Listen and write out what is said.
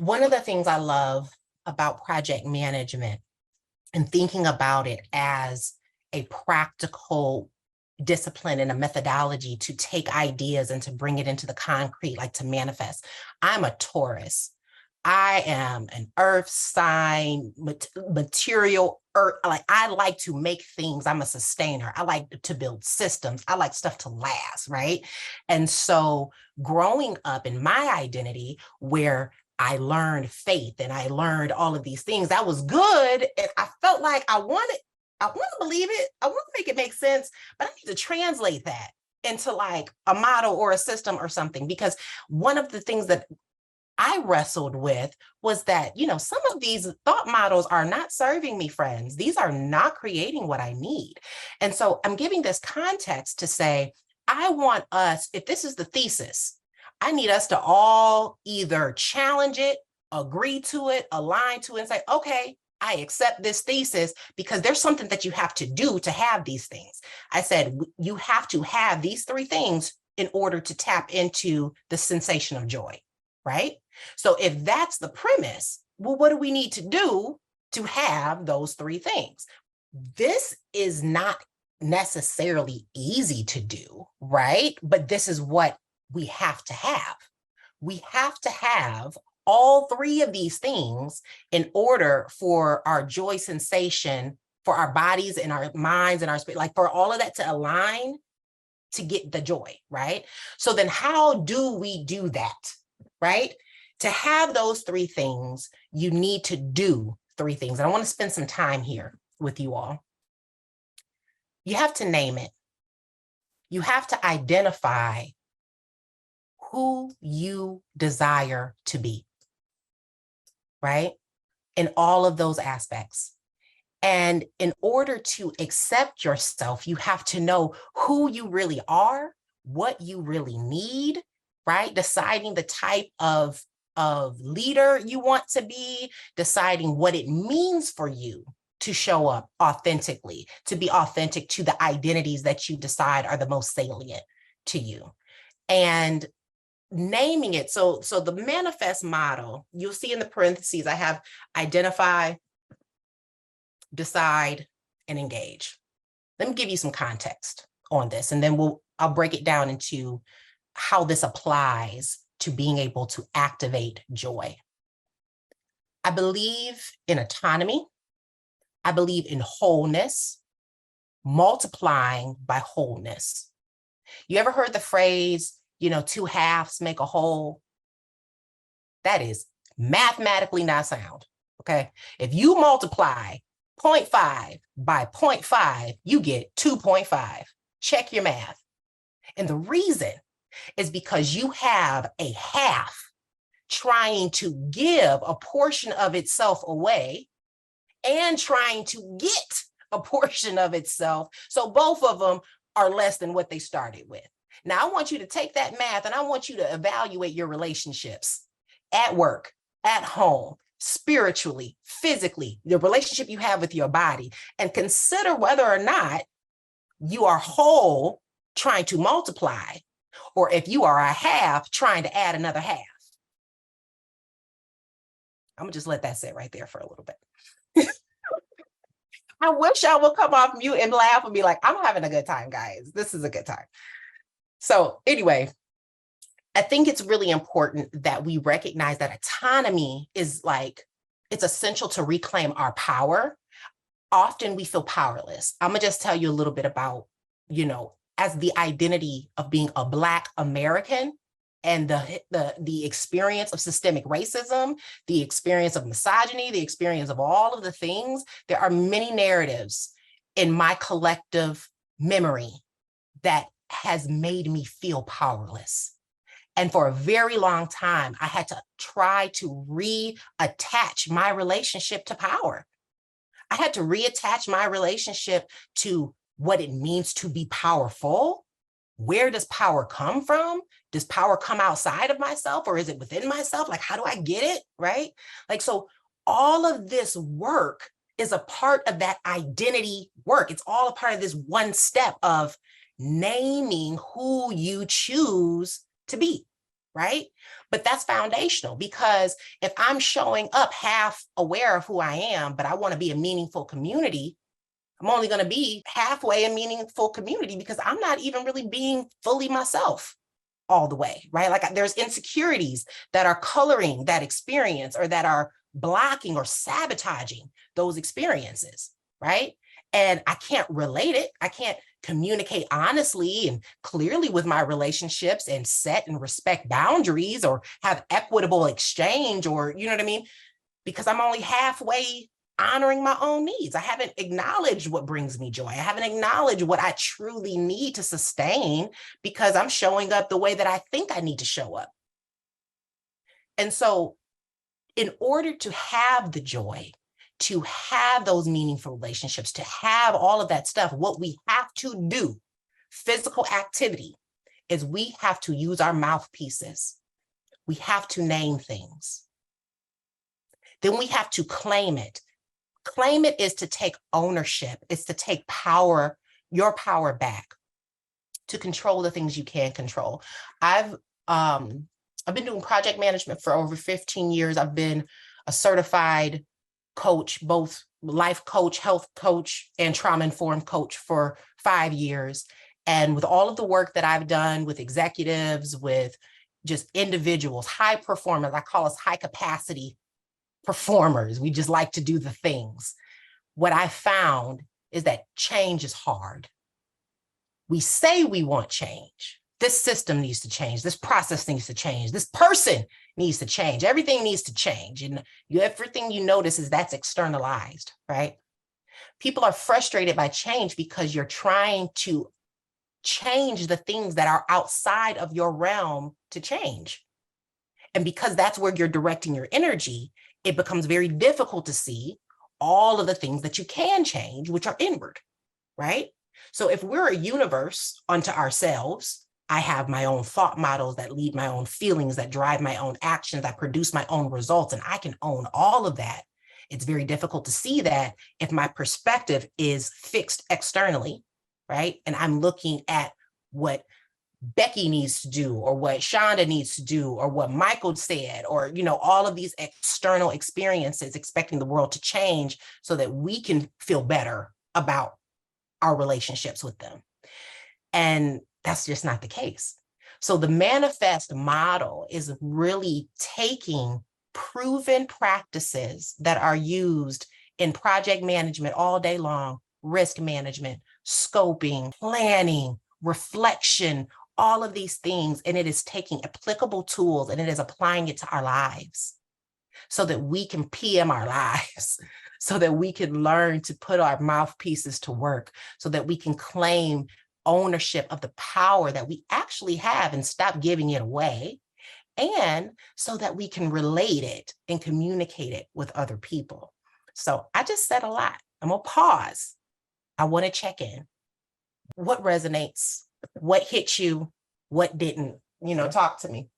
One of the things I love about project management and thinking about it as a practical discipline and a methodology to take ideas and to bring it into the concrete, like to manifest. I'm a Taurus. I am an earth sign, material earth. Like I like to make things. I'm a sustainer. I like to build systems. I like stuff to last, right? And so growing up in my identity where I learned faith and I learned all of these things, that was good. And I felt like I want to believe it. I want to make it make sense, but I need to translate that into like a model or a system or something. Because one of the things that I wrestled with was that, some of these thought models are not serving me, friends. These are not creating what I need. And so I'm giving this context to say, I want us, if this is the thesis, I need us to all either challenge it, agree to it, align to it, and say, okay, I accept this thesis because there's something that you have to do to have these things. I said, you have to have these three things in order to tap into the sensation of joy, right? So if that's the premise, well, what do we need to do to have those three things? This is not necessarily easy to do, right? But this is what we have to have. We have to have all three of these things in order for our joy sensation, for our bodies and our minds and our spirit, like for all of that to align to get the joy, right? So then how do we do that, right? To have those three things, you need to do three things. And I want to spend some time here with you all. You have to name it. You have to identify who you desire to be, right? In all of those aspects. And in order to accept yourself, you have to know who you really are, what you really need, right? Deciding the type of leader you want to be, deciding what it means for you to show up authentically, to be authentic to the identities that you decide are the most salient to you. And naming it. So the manifest model, you'll see in the parentheses, I have identify, decide, and engage. Let me give you some context on this, and then I'll break it down into how this applies to being able to activate joy. I believe in autonomy. I believe in wholeness, multiplying by wholeness. You ever heard the phrase, two halves make a whole? That is mathematically not sound, okay? If you multiply 0.5 by 0.5, you get 2.5. Check your math. And the reason is because you have a half trying to give a portion of itself away and trying to get a portion of itself. So both of them are less than what they started with. Now, I want you to take that math and I want you to evaluate your relationships at work, at home, spiritually, physically, the relationship you have with your body, and consider whether or not you are whole trying to multiply, or if you are a half trying to add another half. I'm gonna just let that sit right there for a little bit. I wish I would come off mute and laugh and be like, I'm having a good time, guys. This is a good time. So anyway, I think it's really important that we recognize that autonomy is it's essential to reclaim our power. Often we feel powerless. I'm gonna just tell you a little bit about, as the identity of being a Black American and the experience of systemic racism, the experience of misogyny, the experience of all of the things. There are many narratives in my collective memory that has made me feel powerless. And for a very long time, I had to try to reattach my relationship to power. I had to reattach my relationship to what it means to be powerful. Where does power come from? Does power come outside of myself or is it within myself? Like, how do I get it, right? So all of this work is a part of that identity work. It's all a part of this one step of naming who you choose to be, right? But that's foundational, because if I'm showing up half aware of who I am, but I want to be a meaningful community, I'm only going to be halfway a meaningful community because I'm not even really being fully myself all the way, right? Like there's insecurities that are coloring that experience, or that are blocking or sabotaging those experiences, right? And I can't relate it. I can't communicate honestly and clearly with my relationships and set and respect boundaries or have equitable exchange, or, you know what I mean? Because I'm only halfway honoring my own needs. I haven't acknowledged what brings me joy. I haven't acknowledged what I truly need to sustain, because I'm showing up the way that I think I need to show up. And so in order to have the joy, to have those meaningful relationships, to have all of that stuff, what we have to do, physical activity, is we have to use our mouthpieces. We have to name things. Then we have to claim it. Claim it is to take ownership. It's to take power, your power back, to control the things you can control. I've been doing project management for over 15 years. I've been a certified coach, both life coach, health coach, and trauma-informed coach for 5 years. And with all of the work that I've done with executives, with just individuals, high performers, I call us high capacity performers. We just like to do the things. What I found is that change is hard. We say we want change. This system needs to change. This process needs to change. This person needs to change. Everything needs to change. And everything you notice is that's externalized, right? People are frustrated by change because you're trying to change the things that are outside of your realm to change. And because that's where you're directing your energy, it becomes very difficult to see all of the things that you can change, which are inward, right? So if we're a universe unto ourselves, I have my own thought models that lead my own feelings, that drive my own actions, that produce my own results, and I can own all of that. It's very difficult to see that if my perspective is fixed externally, right? And I'm looking at what Becky needs to do, or what Shonda needs to do, or what Michael said, or, you know, all of these external experiences, expecting the world to change so that we can feel better about our relationships with them. And that's just not the case. So the manifest model is really taking proven practices that are used in project management all day long, risk management, scoping, planning, reflection, all of these things, and it is taking applicable tools and it is applying it to our lives so that we can PM our lives, so that we can learn to put our mouthpieces to work, so that we can claim ownership of the power that we actually have and stop giving it away, and so that we can relate it and communicate it with other people. So I just said a lot. I'm gonna pause. I want to check in. What resonates? What hit you? What didn't? You know, talk to me.